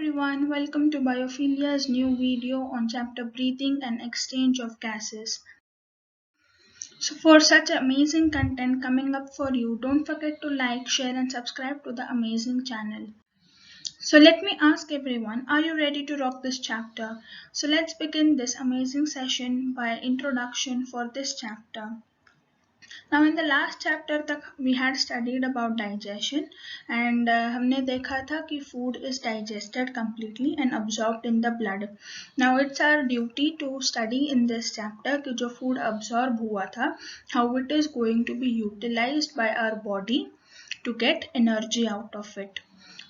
everyone, welcome to Biophilia's new video on chapter Breathing and Exchange of Gases. So for such amazing content coming up for you, don't forget to like, share and subscribe to the amazing channel. So let me ask everyone, are you ready to rock this chapter? So let's begin this amazing session by introduction for this chapter. Now in the last chapter तक we had studied about digestion and हमने देखा था कि food is digested completely and absorbed in the blood. Now it's our duty to study in this chapter कि जो food absorb हुआ था, how it is going to be utilized by our body to get energy out of it.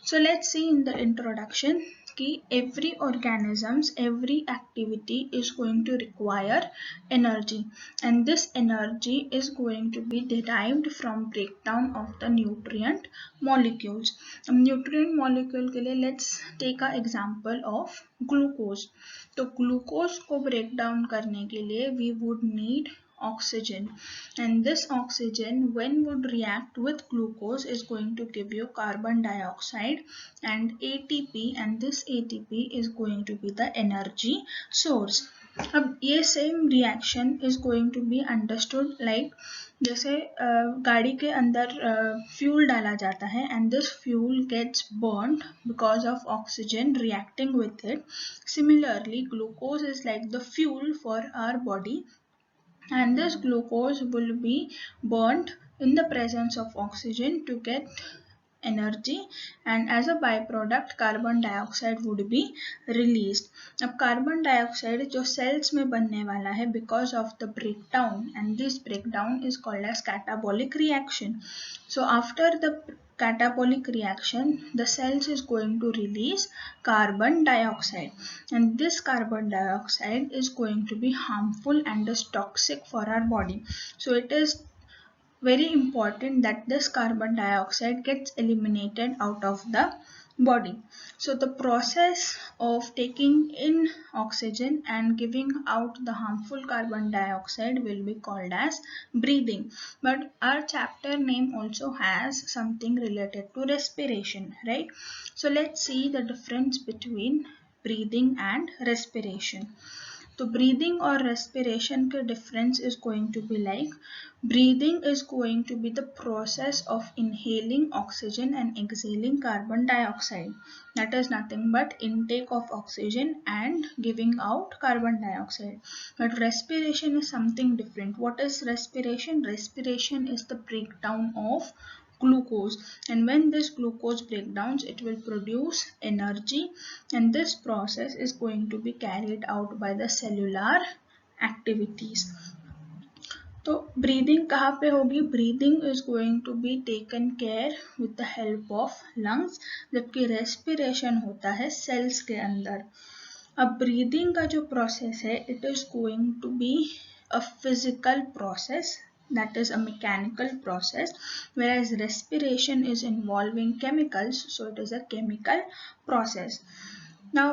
So let's see in the introduction कि every organisms, every activity is going to require energy and this energy is going to be derived from breakdown of the nutrient molecules. Nutrient molecule के लिए let's take an example of glucose. तो glucose को break down करने के लिए we would need oxygen and this oxygen when would react with glucose is going to give you carbon dioxide and ATP and this ATP is going to be the energy source. अब ये same reaction is going to be understood like जैसे गाड़ी के अंदर fuel डाला जाता है and this fuel gets burnt because of oxygen reacting with it. Similarly, glucose is like the fuel for our body and this glucose will be burnt in the presence of oxygen to get energy and as a byproduct carbon dioxide would be released. अब carbon dioxide जो cells में बनने वाला है because of the breakdown and this breakdown is called as catabolic reaction. So after the catabolic reaction the cells is going to release carbon dioxide and this carbon dioxide is going to be harmful and is toxic for our body. So it is very important that this carbon dioxide gets eliminated out of the body. So the process of taking in oxygen and giving out the harmful carbon dioxide will be called as breathing. But our chapter name also has something related to respiration, right? So let's see the difference between breathing and respiration. तो breathing और respiration के difference is going to be like breathing is going to be the process of inhaling oxygen and exhaling carbon dioxide. That is nothing but intake of oxygen and giving out carbon dioxide. But respiration is something different. What is respiration? Respiration is the breakdown of glucose and when this glucose breakdowns it will produce energy and this process is going to be carried out by the cellular activities. तो breathing कहाँ पे होगी? Breathing is going to be taken care with the help of lungs जबकि respiration होता है sales के अंदर. अब ब्रीदिंग का जो प्रोसेस है it is going to be a physical process, that is a mechanical process, whereas respiration is involving chemicals, so it is a chemical process. Now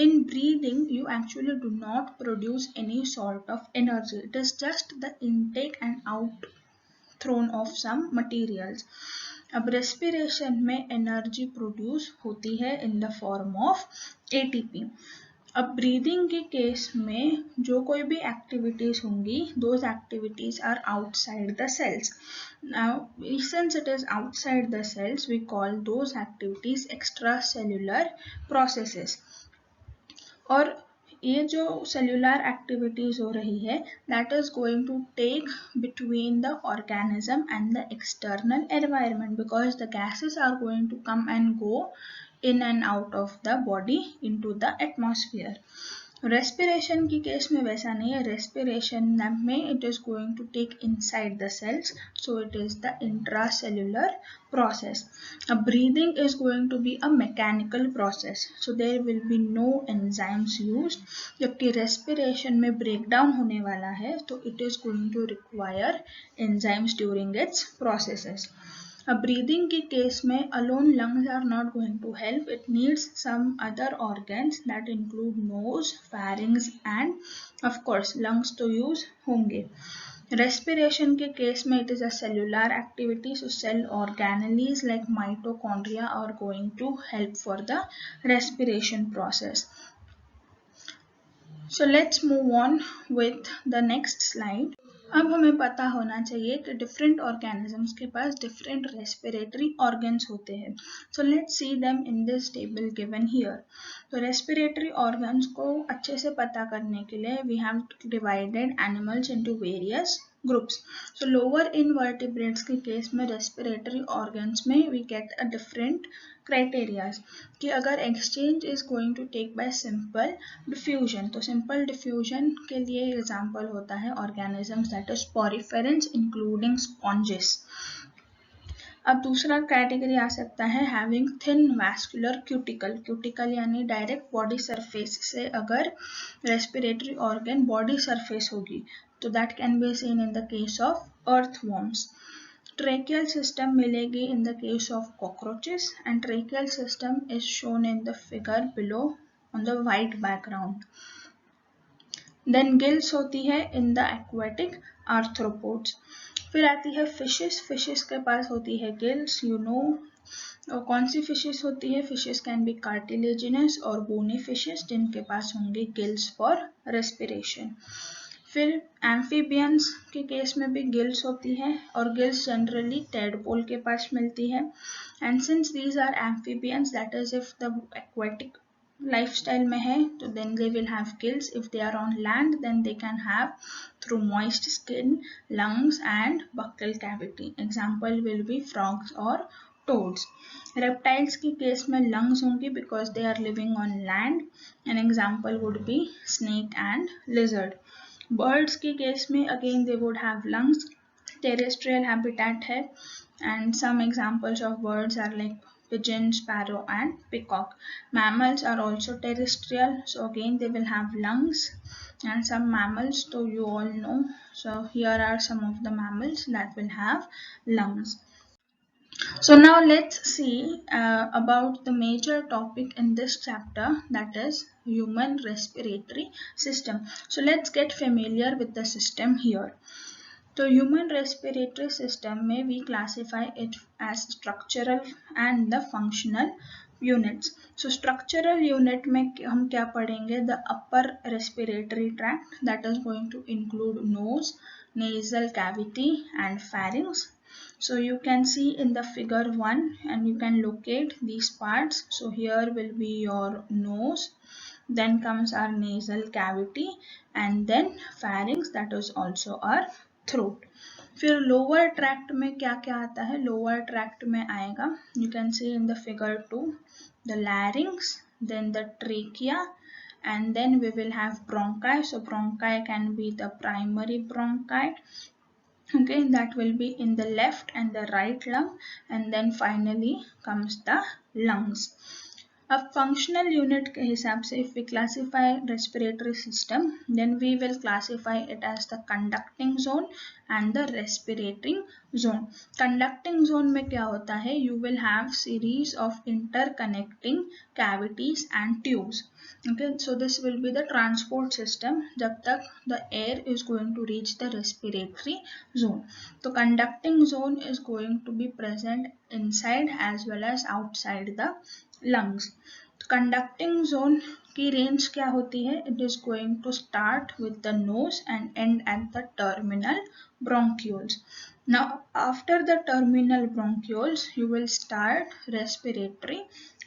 in breathing you actually do not produce any sort of energy, it is just the intake and out thrown of some materials. अब respiration में energy produce होती है in the form of ATP. अब breathing के case में जो कोई भी एक्टिविटीज होंगी those activities are outside the cells. Now since it is outside the cells we call those activities extra cellular processes. और ये जो सेल्यूलर एक्टिविटीज हो रही है that is going to take between the organism and the external environment because the gases are going to come and go in and out of the body into the atmosphere. Respiration की case में वैसा नहीं है. Respiration में it is going to take inside the cells, so it is the intracellular process. अब breathing is going to be a mechanical process, so there will be no enzymes used. जबकि respiration में breakdown होने वाला है तो it is going to require enzymes during its processes. अब breathing के case में alone lungs are not going to help. It needs some other organs that include nose, pharynx and of course lungs तो use होंगे. Respiration के case में it is a cellular activity, so cell organelles like mitochondria are going to help for the respiration process. So let's move on with the next slide. अब हमें पता होना चाहिए कि डिफरेंट ऑर्गेनिजम्स के पास डिफरेंट रेस्पिरेटरी ऑर्गन्स होते हैं. So let's see them in this table given here. तो रेस्पिरेटरी ऑर्गन्स को अच्छे से पता करने के लिए we have divided animals into various groups. So lower invertebrates के केस में रेस्पिरेटरी ऑर्गन्स में we get a different criterias कि अगर exchange is going to take by simple diffusion, तो सिंपल डिफ्यूजन के लिए एग्जांपल होता है organisms that is poriferans including sponges. अब दूसरा कैटेगरी आ सकता है having thin vascular cuticle. Cuticle यानी डायरेक्ट बॉडी सरफेस से अगर रेस्पिरेटरी ऑर्गन बॉडी सरफेस होगी तो that can be seen in the case of earthworms. Tracheal system मिलेगी in the case of cockroaches, and tracheal system is shown in the figure below on the white background. Then gills होती है in the aquatic arthropods. फिर आती है fishes. Fishes के पास होती है gills. You know कौन सी फिशेस होती है? फिशेस कैन बी कार्टिलेजिनस और बोनी फिशेस जिनके पास होंगे गिल्स फॉर रेस्पिरेशन. फिर एम्फीबियंस के केस में भी गिल्स होती है और गिल्स जनरली टेडपोल के पास मिलती है. And since these are amphibians that is if the aquatic lifestyle में है तो then they will have gills. If they are on land then they can have through moist skin, lungs and buccal cavity. Example will be frogs और toads. Reptiles की case में lungs होंगी because they are living on land. An example would be snake and lizard. Birds की case में again they would have lungs. Terrestrial habitat है and some examples of birds are like pigeon, sparrow and peacock. Mammals are also terrestrial, so again they will have lungs. And some mammals, so you all know. So here are some of the mammals that will have lungs. So now let's see about the major topic in this chapter, that is human respiratory system. So let's get familiar with the system here. So human respiratory system may we classify it as structural and the functional units. So structural unit में हम क्या पढ़ेंगे? The upper respiratory tract, that is going to include nose, nasal cavity and pharynx. So you can see in the figure 1 and you can locate these parts. So here will be your nose, then comes our nasal cavity and then pharynx, that is also our throat. फिर lower tract में क्या क्या आता है? Lower tract में आएगा, you can see in the figure 2, the larynx, then the trachea, and then we will have bronchi. So bronchi can be the primary bronchi. Okay, that will be in the left and the right lung, and then finally comes the lungs. अब functional unit के हिसाब से if we classify respiratory system, then we will classify it as the conducting zone and the respirating zone. Conducting zone में क्या होता है? You will have series of interconnecting cavities and tubes. Okay, so this will be the transport system जब तक the air is going to reach the respiratory zone. So conducting zone is going to be present inside as well as outside the lungs. Conducting zone की range क्या होती है? It is going to start with the nose and end at the terminal bronchioles. Now after the terminal bronchioles you will start respiratory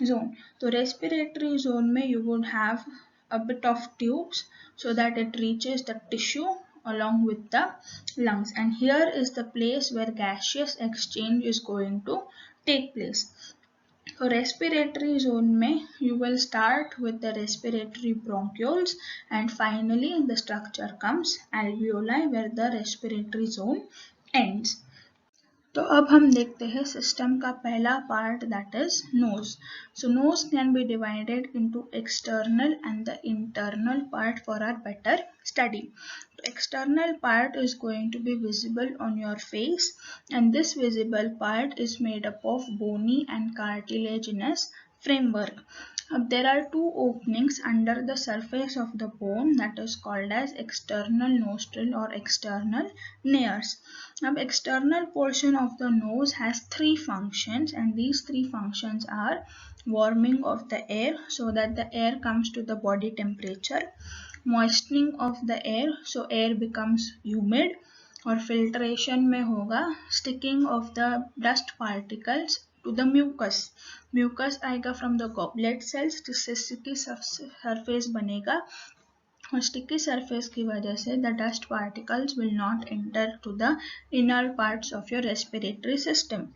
zone. So respiratory zone में you would have a bit of tubes so that it reaches the tissue along with the lungs, and here is the place where gaseous exchange is going to take place. So respiratory zone में you will start with the respiratory bronchioles and finally the structure comes alveoli where the respiratory zone ends. तो अब हम देखते हैं system का पहला part, that is nose. So nose can be divided into external and the internal part for our better study. External part is going to be visible on your face, and this visible part is made up of bony and cartilaginous framework. There are two openings under the surface of the bone that is called as external nostril or external nares. Now, external portion of the nose has three functions, and these three functions are warming of the air so that the air comes to the body temperature, moistening of the air so air becomes humid, और filtration में होगा sticking of the dust particles to the mucus. Mucus आएगा from the goblet cells जिससे sticky surface बनेगा, और sticky surface की वजह से the dust particles will not enter to the inner parts of your respiratory system.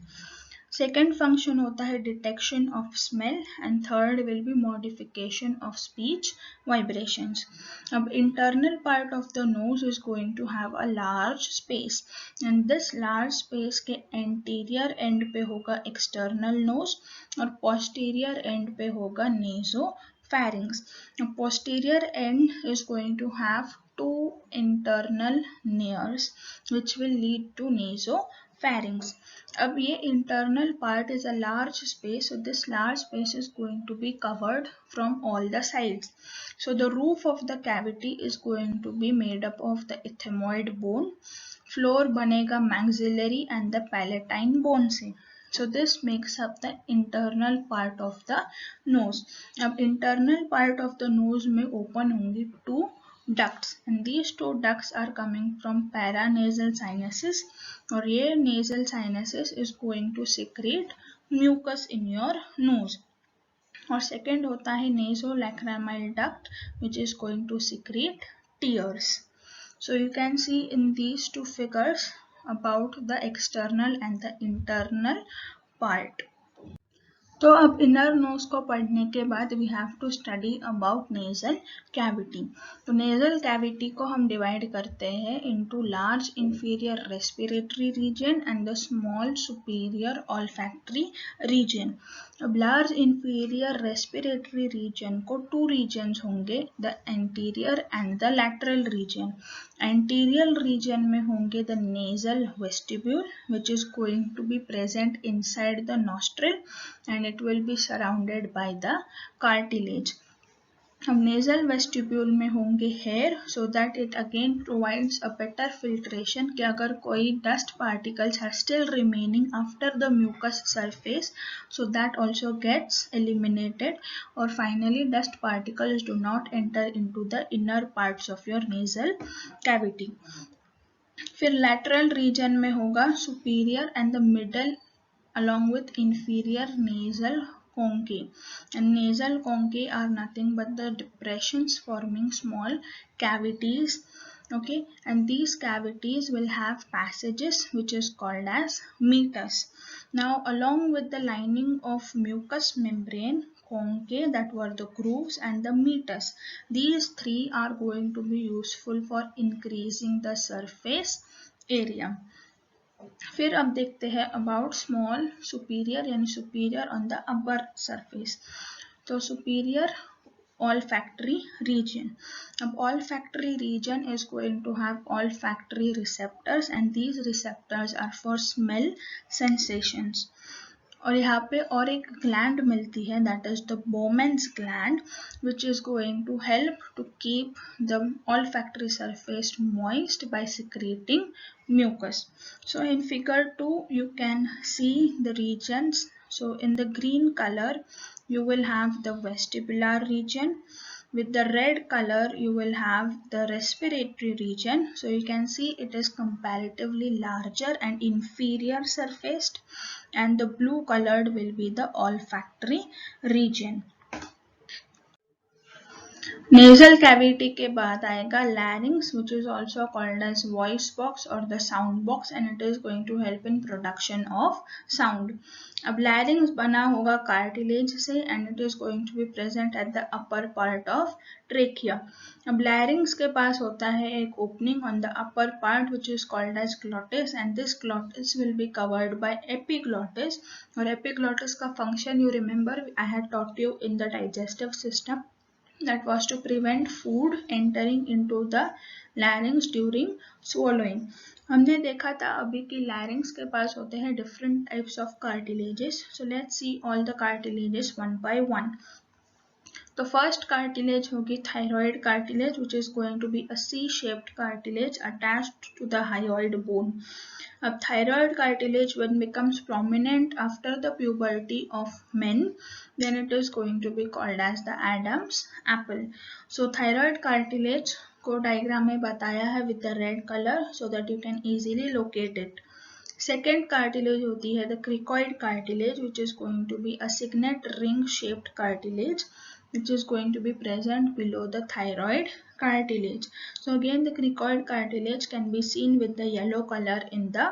Second function होता है detection of smell, and third will be modification of speech vibrations. अब internal part of the nose is going to have a large space, and this large space के anterior end पे होगा external nose और posterior end पे होगा nasopharynx. Now, posterior end is going to have two internal nares which will lead to nasopharynx. अब ये internal part is a large space, so this large space is going to be covered from all the sides. So the roof of the cavity is going to be made up of the ethmoid bone, floor बनेगा maxillary and the palatine bone से. So this makes up the internal part of the nose. अब internal part of the nose में open होंगी two ducts, and these two ducts are coming from paranasal sinuses, और ये nasal sinuses is going to secrete mucus in your nose. और second होता है nasolacrimal duct which is going to secrete tears. So you can see in these two figures about the external and the internal part. तो अब inner knows को पढ़ने के बाद we have to study about nasal cavity. तो nasal cavity को हम divide करते हैं into large inferior respiratory region and the small superior olfactory region. अब लार्ज इंफीरियर रेस्पिरेटरी रीजन को टू रीजन्स होंगे, the anterior and the lateral region. Anterior region में होंगे the nasal vestibule which is going to be present inside the nostril and it will be surrounded by the cartilage. अब nasal vestibule में होंगे hair so that it again provides a better filtration कि अगर कोई dust particles are still remaining after the mucus surface, so that also gets eliminated, or finally dust particles do not enter into the inner parts of your nasal cavity. फिर lateral region में होगा superior and the middle along with inferior nasal conchae, and nasal conchae are nothing but the depressions forming small cavities. Okay, and these cavities will have passages which is called as meatus. Now along with the lining of mucous membrane, conchae, that were the grooves, and the meatus, these three are going to be useful for increasing the surface area. फिर अब देखते हैं about small superior यानी superior on the upper surface. तो superior olfactory region. अब olfactory region is going to have olfactory receptors and these receptors are for smell sensations. और यहाँ पे और एक gland मिलती है, that is the Bowman's gland, which is going to help to keep the olfactory surface moist by secreting mucus. So in figure 2 you can see the regions. So in the green color you will have the vestibular region. With the red color you will have the respiratory region. So you can see it is comparatively larger and inferior surfaced, and the blue colored will be the olfactory region. Nasal cavity के बाद आएगा larynx, which is also called as voice box or the sound box, and it is going to help in production of sound. अब larynx बना होगा cartilage से and it is going to be present at the upper part of trachea. अब larynx के पास होता है एक opening on the upper part which is called as glottis, and this glottis will be covered by epiglottis. और epiglottis का function you remember I had taught you in the digestive system, that was to prevent food entering into the larynx during swallowing. हमने देखा था अभी कि larynx के पास होते हैं different types of cartilages. So let's see all the cartilages one by one. तो first cartilage होगी thyroid cartilage which is going to be a C-shaped cartilage attached to the hyoid bone. अब thyroid cartilage when becomes prominent after the puberty of men, then it is going to be called as the Adam's apple. So thyroid cartilage को diagram में बताया है with the red color so that you can easily locate it. Second cartilage होती है the cricoid cartilage which is going to be a signet ring shaped cartilage which is going to be present below the thyroid cartilage. So again the cricoid cartilage can be seen with the yellow color in the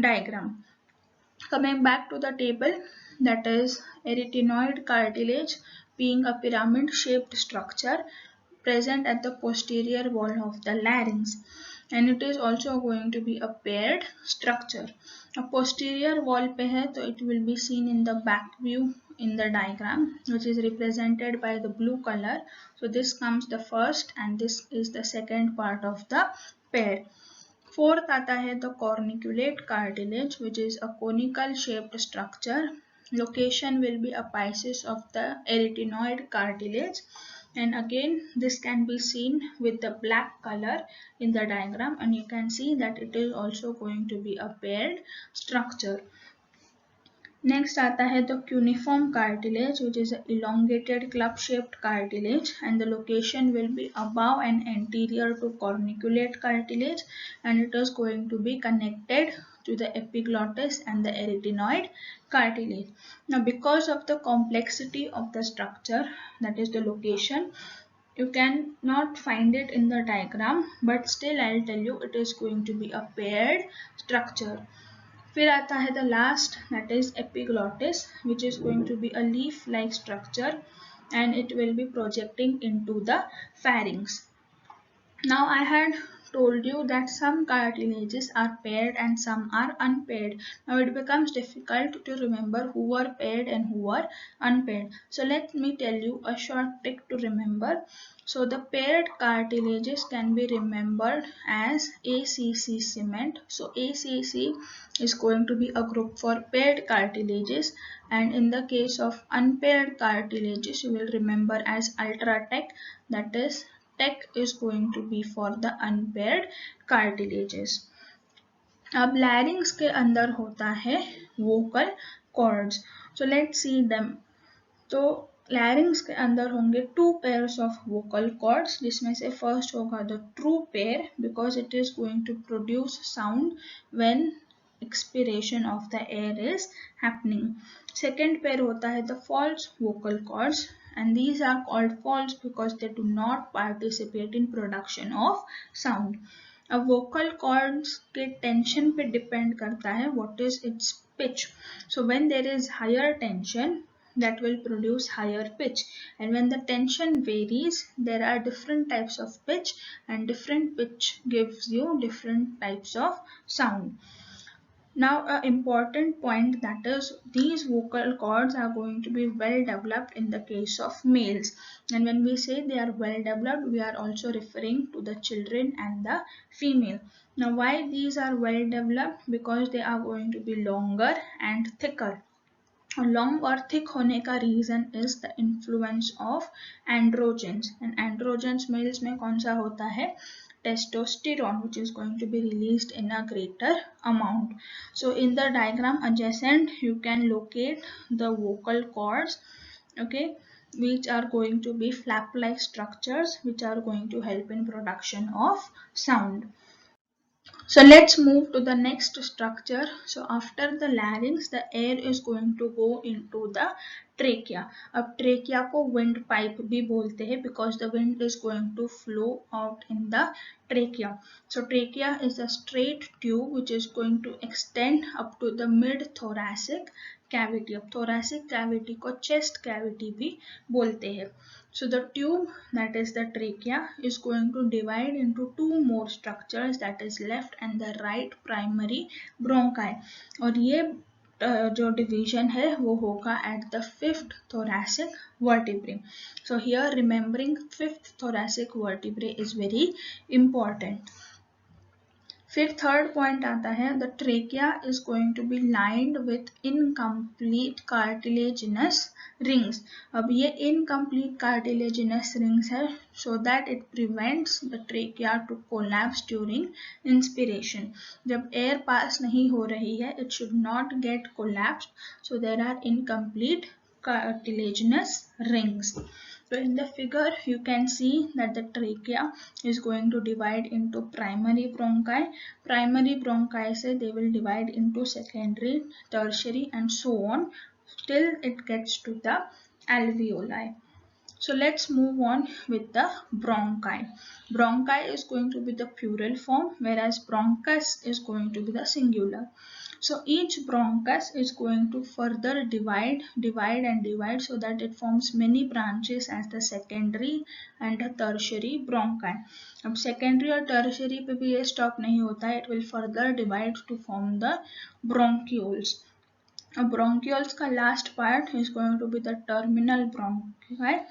diagram. Coming back to the table, that is arytenoid cartilage being a pyramid shaped structure present at the posterior wall of the larynx, and it is also going to be a paired structure. A posterior wall पे है तो it will be seen in the back view in the diagram which is represented by the blue color. So this comes the first and this is the second part of the pair. Fourth आता है the corniculate cartilage which is a conical shaped structure. Location will be apices of the arytenoid cartilage, and again this can be seen with the black color in the diagram, and you can see that it is also going to be a paired structure. Next आता है the cuneiform cartilage which is an elongated club shaped cartilage, and the location will be above and anterior to corniculate cartilage, and it is going to be connected to the epiglottis and the arytenoid cartilage. Now because of the complexity of the structure, that is the location, you can not find it in the diagram, but still I'll tell you it is going to be a paired structure. फिर आता है the last, that is epiglottis which is going to be a leaf like structure and it will be projecting into the pharynx. Now I had told you that some cartilages are paired and some are unpaired. Now it becomes difficult to remember who are paired and who are unpaired. So let me tell you a short trick to remember. So the paired cartilages can be remembered as ACC cement. So ACC is going to be a group for paired cartilages, and in the case of unpaired cartilages you will remember as Ultratech, that is Tech is going to be for the unpaired cartilages. अब larynx के अंदर होता है vocal cords. So let's see them. तो larynx के अंदर होंगे two pairs of vocal cords, जिसमें से first होगा the true pair because it is going to produce sound when expiration of the air is happening. Second pair होता है the false vocal cords, and these are called false because they do not participate in production of sound. अब vocal cords के tension पे depend करता है what is its pitch. So when there is higher tension, that will produce higher pitch, and when the tension varies there are different types of pitch, and different pitch gives you different types of sound. Now an important point, that is these vocal cords are going to be well developed in the case of males, and when we say they are well developed we are also referring to the children and the female. Now why these are well developed? Because they are going to be longer and thicker. Long और thick होने का reason is the influence of androgens, and androgens males में कौन सा होता है? testosterone, which is going to be released in a greater amount. So in the diagram adjacent you can locate the vocal cords, okay, which are going to be flap like structures which are going to help in production of sound. So let's move to the next structure. So after the larynx, the air is going to go into the trachea. अब trachea को wind pipe भी बोलते हैं because the wind is going to flow out in the trachea. So trachea is a straight tube which is going to extend up to the mid thoracic cavity. अब thoracic cavity को chest cavity भी बोलते हैं. So the tube, that is the trachea, is going to divide into two more structures, that is left and the right primary bronchi. और ये जो division है वो होगा at the fifth thoracic vertebrae. So here remembering fifth thoracic vertebrae is very important. फिर third point आता है the trachea is going to be lined with incomplete cartilaginous rings. अब ये इनकम्प्लीट कार्टिलेजिनस रिंग्स है so that it prevents the trachea to collapse during inspiration. जब air pass नहीं हो रही है it should not get collapse, so there are incomplete cartilaginous rings. So in the figure you can see that the trachea is going to divide into primary bronchi. Primary bronchi se they will divide into secondary, tertiary and so on till it gets to the alveoli. So let's move on with the bronchi. Bronchi is going to be the plural form, whereas bronchus is going to be the singular. So each bronchus is going to further divide so that it forms many branches as the secondary and the tertiary bronchi. अब secondary और tertiary पे भी ये stop नहीं होता है, it will further divide to form the bronchioles. अब bronchioles का last part is going to be the terminal bronchi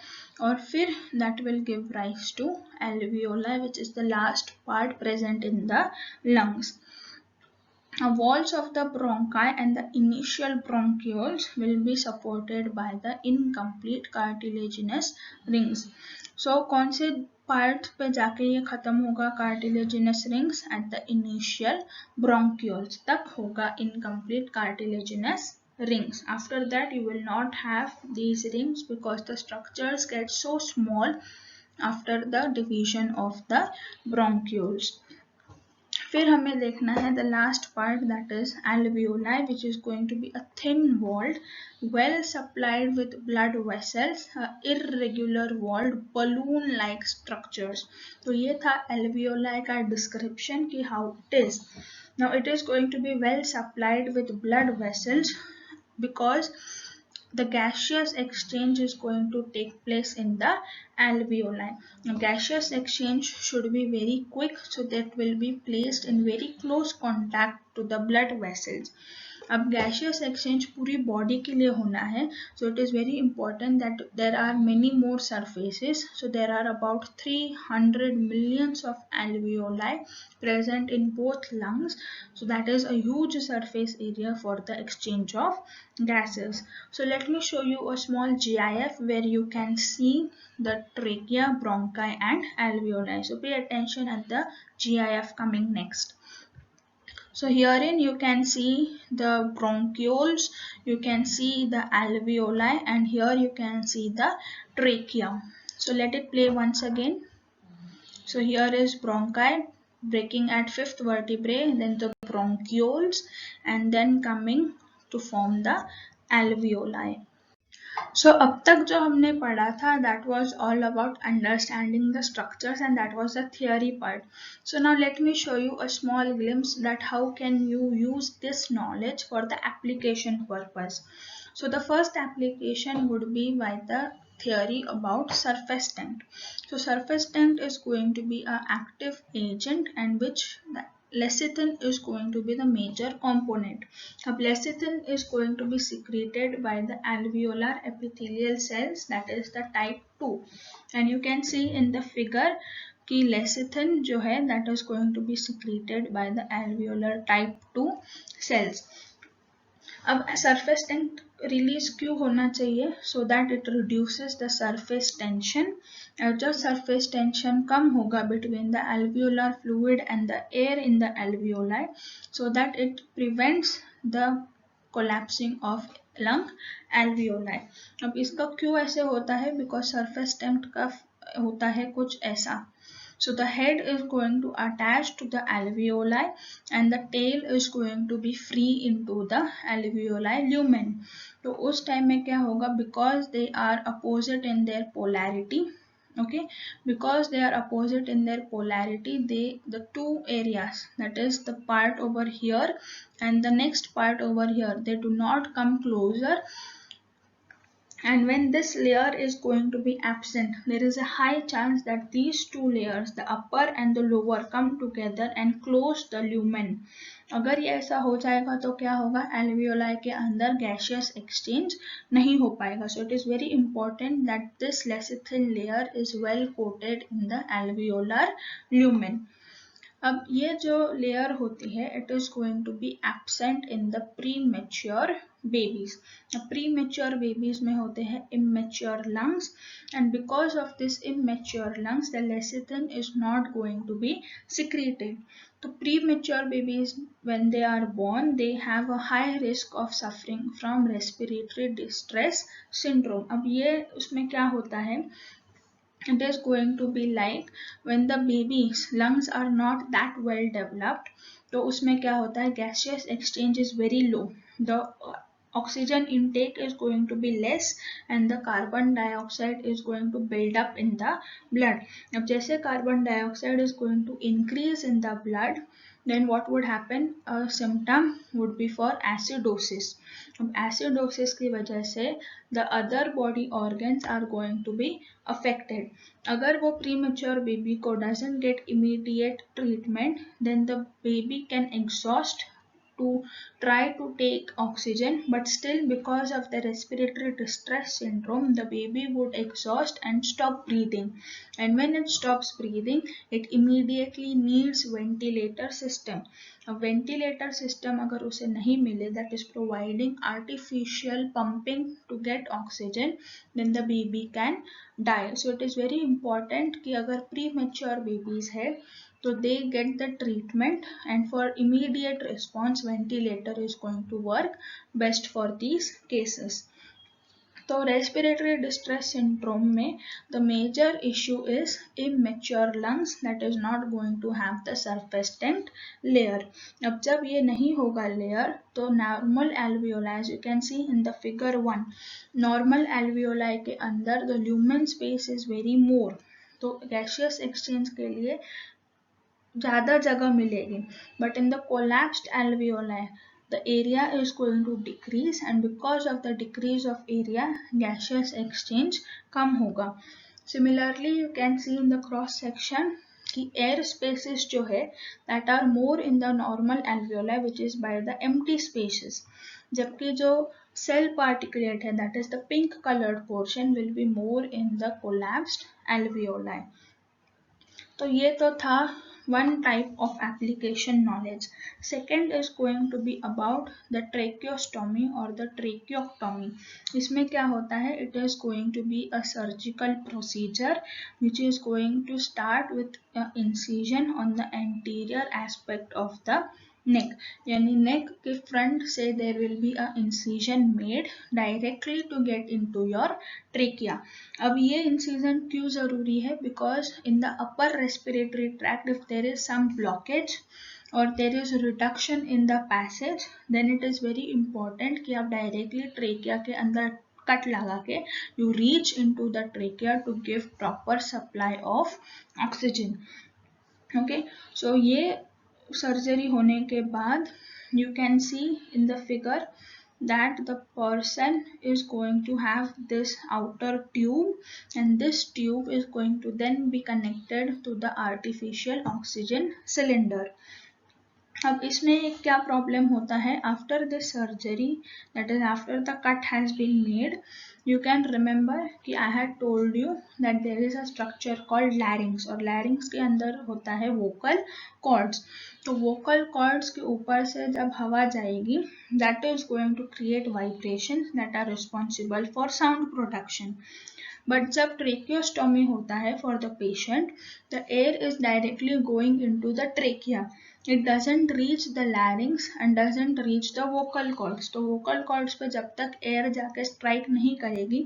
और फिर that will give rise to alveoli, which is the last part present in the lungs. Walls of the bronchi and the initial bronchioles will be supported by the incomplete cartilaginous rings. So कौन से part पे जाके ये खत्म होगा cartilaginous rings? At the initial bronchioles तक होगा incomplete cartilaginous rings. After that you will not have these rings because the structures get so small after the division of the bronchioles. फिर हमें देखना है the last part, that is alveoli, which is going to be a thin walled, well supplied with blood vessels, irregular walled balloon like structures. तो ये था alveoli का description कि how it is. Now it is going to be well supplied with blood vessels because the gaseous exchange is going to take place in the alveoli. Now, gaseous exchange should be very quick so that will be placed in very close contact to the blood vessels. अब gaseous exchange पूरी body के लिए होना है, so it is very important that there are many more surfaces. So there are about 300 millions of alveoli present in both lungs, so that is a huge surface area for the exchange of gases. So let me show you a small GIF where you can see the trachea, bronchi and alveoli. So pay attention at the GIF coming next. So herein you can see the bronchioles, you can see the alveoli and here you can see the trachea. So let it play once again. So here is bronchi breaking at fifth vertebrae, then the bronchioles and then coming to form the alveoli. So अब तक जो हमने पढ़ा था that was all about understanding the structures and that was the theory part. So now let me show you a small glimpse that how can you use this knowledge for the application purpose. So the first application would be by the theory about surface tension. So surface tension is going to be an active agent and which lecithin is going to be the major component. Now, lecithin is going to be secreted by the alveolar epithelial cells, that is the type 2. And you can see in the figure कि lecithin जो है that is going to be secreted by the alveolar type 2 cells. अब surface tension release क्यों होना चाहिए? So that it reduces the surface tension. जब surface tension कम होगा between the alveolar fluid and the air in the alveoli, so that it prevents the collapsing of lung alveoli. अब इसका क्यों ऐसे होता है? Because surface tension का होता है कुछ ऐसा. So the head is going to attach to the alveoli and the tail is going to be free into the alveoli lumen. तो उस टाइम में क्या होगा? Because they are opposite in their polarity, okay, because they are opposite in their polarity, the two areas, that is the part over here and the next part over here, they do not come closer. And when this layer is going to be absent, there is a high chance that these two layers, the upper and the lower, come together and close the lumen. अगर ये ऐसा हो जाएगा तो क्या होगा? alveoli के अंदर gaseous exchange नहीं हो पाएगा. So it is very important that this lecithin layer is well coated in the alveolar lumen. अब ये जो लेयर होती है it is going to be absent in the premature babies. Premature babies में होते हैं immature lungs, and because of this immature lungs the lecithin is not going to be secreted. So premature babies when they are born they have a high risk of suffering from respiratory distress syndrome. अब ये उसमें क्या होता है, it is going to be like when the baby's lungs are not that well developed, तो उसमें क्या होता है, gaseous exchange is very low, the oxygen intake is going to be less and the carbon dioxide is going to build up in the blood. अब जैसे carbon dioxide is going to increase in the blood, then what would happen, a symptom would be for acidosis. अब acidosis की वजह से the other body organs are going to be affected. अगर वो premature baby को doesn't get immediate treatment, then the baby can exhaust to try to take oxygen, but still because of the respiratory distress syndrome the baby would exhaust and stop breathing, and when it stops breathing it immediately needs ventilator system. A ventilator system अगर उसे नहीं मिले that is providing artificial pumping to get oxygen, then the baby can die. So it is very important कि अगर premature babies है so they get the treatment, and for immediate response ventilator is going to work best for these cases. तो respiratory distress syndrome में the major issue is immature lungs that is not going to have the surfactant layer. अब जब ये नहीं होगा layer तो normal alveoli, as you can see in the figure 1, normal alveoli के अंदर the lumen space is very more, तो gaseous exchange के लिए ज़्यादा जगह मिलेगी, but in the collapsed alveoli the area is going to decrease, and because of the decrease of area gaseous exchange कम होगा. Similarly you can see in the cross section कि air spaces जो है that are more in the normal alveoli which is by the empty spaces, जबकि जो cell particulate है that is the pink colored portion will be more in the collapsed alveoli. तो ये तो था one type of application knowledge. Second is going to be about the tracheostomy or the tracheotomy. इसमें क्या होता है, it is going to be a surgical procedure which is going to start with an incision on the anterior aspect of the neck. यानी neck के front से there will be a incision made directly to get into your trachea. अब ये incision क्यों ज़रूरी है, because in the upper respiratory tract if there is some blockage or there is reduction in the passage then it is very important कि आप directly trachea के अंदर cut लगा के you reach into the trachea to give proper supply of oxygen. Okay, so ये surgery होने के बाद you can see in the figure that the person is going to have this outer tube, and this tube is going to then be connected to the artificial oxygen cylinder. अब इसमें क्या problem होता है, after this surgery that is after the cut has been made, you can remember कि I had told you that there is a structure called larynx, और larynx के अंदर होता है vocal cords. तो vocal cords के ऊपर से जब हवा जाएगी that is going to create vibrations that are responsible for sound production. But जब tracheostomy होता है for the patient, the air is directly going into the trachea. It doesn't reach the larynx and doesn't reach the vocal cords. तो vocal cords पे जब तक air जाके strike नहीं करेगी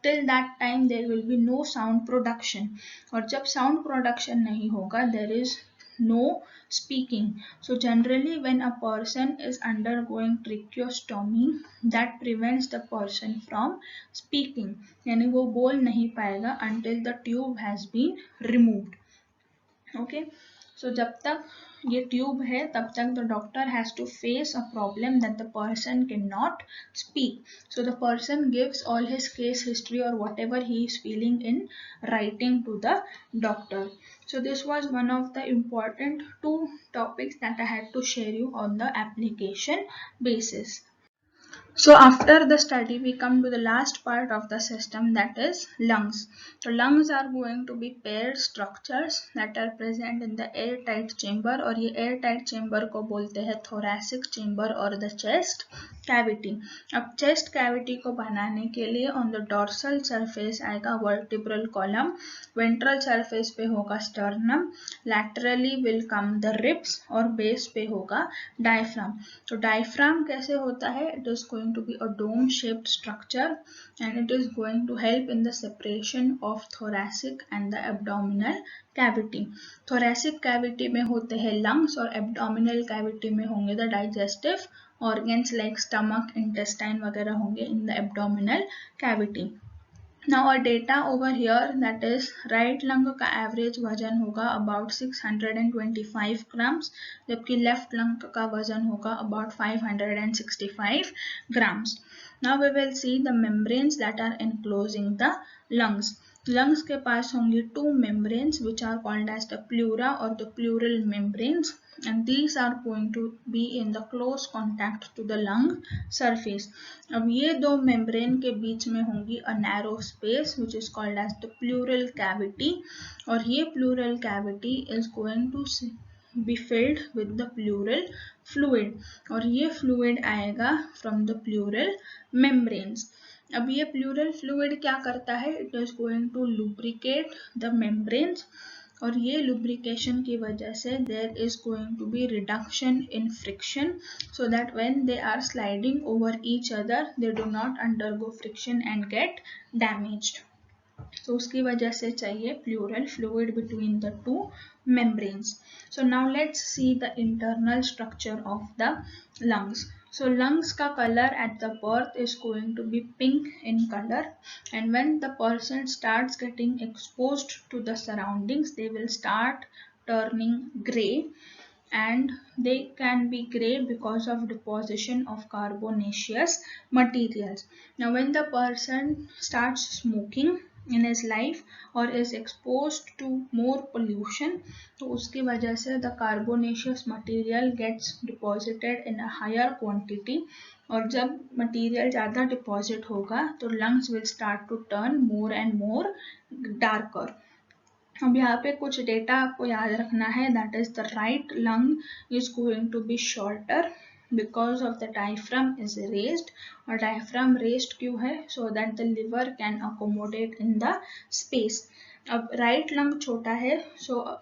till that time there will be no sound production. और जब sound production नहीं होगा there is no speaking. So generally when a person is undergoing tracheostomy that prevents the person from speaking. यानी वो बोल नहीं पाएगा until the tube has been removed. Okay, so जब तक ये ट्यूब है तब तक the doctor has to face a problem that the person cannot speak. So the person gives all his case history or whatever he is feeling in writing to the doctor. So this was one of the important two topics that I had to share you on the application basis. So after the study, we come to the last part of the system, that is lungs. So lungs are going to be paired structures that are present in the airtight chamber, और ये airtight chamber को बोलते हैं thoracic chamber और the chest cavity. अब chest cavity को बनाने के लिए on the dorsal surface आएगा vertebral column, ventral surface पे होगा sternum, laterally will come the ribs और base पे होगा diaphragm. तो diaphragm कैसे होता है? It is going to be a dome shaped structure and it is going to help in the separation of thoracic and the abdominal cavity. Thoracic cavity में होते हैं lungs और abdominal cavity में होंगे the digestive organs like stomach, intestine वगैरह होंगे in the abdominal cavity. Now our data over here, that is right lung का average वजन होगा about 625 grams, जबकि left lung का वजन होगा about 565 grams. Now we will see the membranes that are enclosing the lungs. Lungs के पास होंगी two membranes which are called as the pleura or the pleural membranes, and these are going to be in the close contact to the lung surface. अब ये दो membrane के बीच में होंगी a narrow space which is called as the pleural cavity, और ये pleural cavity is going to be filled with the pleural fluid, और ये fluid आएगा from the pleural membranes. अब ये pleural fluid क्या करता है? It is going to lubricate the membranes, और ये lubrication की वजह से there is going to be reduction in friction so that when they are sliding over each other they do not undergo friction and get damaged. So उसकी वजह से चाहिए pleural fluid between the two membranes. So now let's see the internal structure of the lungs. So lungs का color at the birth is going to be pink in color, and when the person starts getting exposed to the surroundings they will start turning gray, and they can be gray because of deposition of carbonaceous materials. Now when the person starts smoking in his life or is exposed to more pollution, तो उसकी वजह से the carbonaceous material gets deposited in a higher quantity, और जब material ज़्यादा deposit होगा तो lungs will start to turn more and more darker. अब यहाँ पे कुछ डेटा आपको याद रखना है, that is the right lung is going to be shorter because of the diaphragm is raised, और diaphragm raised क्यों है? So that the liver can accommodate in the space. अब right lung छोटा है, so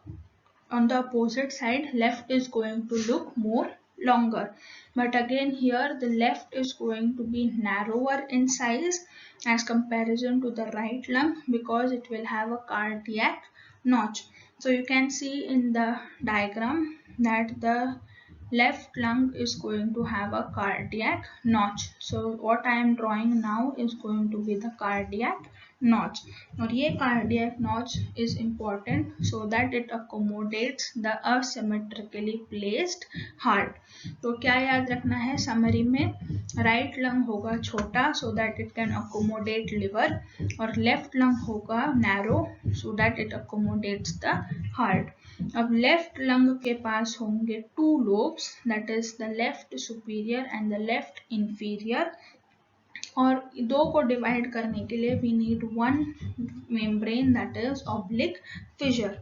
on the opposite side left is going to look more longer, but again here the left is going to be narrower in size as comparison to the right lung because it will have a cardiac notch. So you can see in the diagram that the left lung is going to have a cardiac notch. So what I am drawing now is going to be the cardiac notch, और ये cardiac notch is important so that it accommodates the asymmetrically placed heart. तो क्या याद रखना है summary में? right lung होगा छोटा so that it can accommodate liver, और left lung होगा narrow so that it accommodates the heart. अब लेफ्ट लंग के पास होंगे two lobes, that is the left superior and the left inferior, और दो को डिवाइड करने के लिए we need one membrane that is oblique fissure.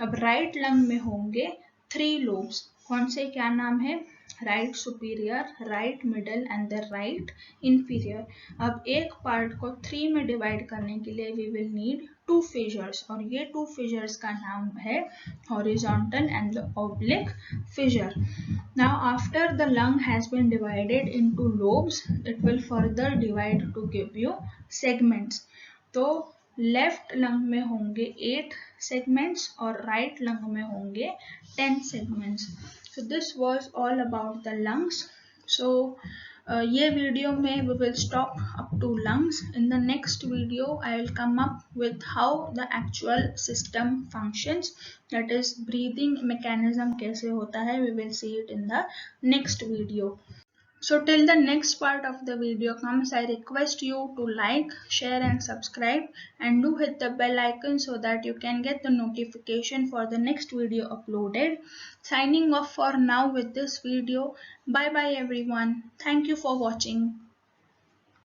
अब राइट लंग में होंगे थ्री लोब्स, कौन से, क्या नाम है? Right superior, right middle and the right inferior. अब एक पार्ट को थ्री में डिवाइड करने के लिए we will need two fissures, और ये टू फिशर्स का नाम है horizontal and the oblique fissure. Now after the lung has been divided into lobes it will further divide to give you segments. तो लेफ्ट लंग में होंगे 8 segments और right lung में होंगे 10 segments. So this was all about the lungs. So ये video में we will stop up to lungs. In the next video I will come up with how the actual system functions, that is breathing mechanism कैसे होता है. We will see it in the next video. So till the next part of the video comes, I request you to like, share and subscribe, and do hit the bell icon so that you can get the notification for the next video uploaded. Signing off for now with this video. Bye bye everyone. Thank you for watching.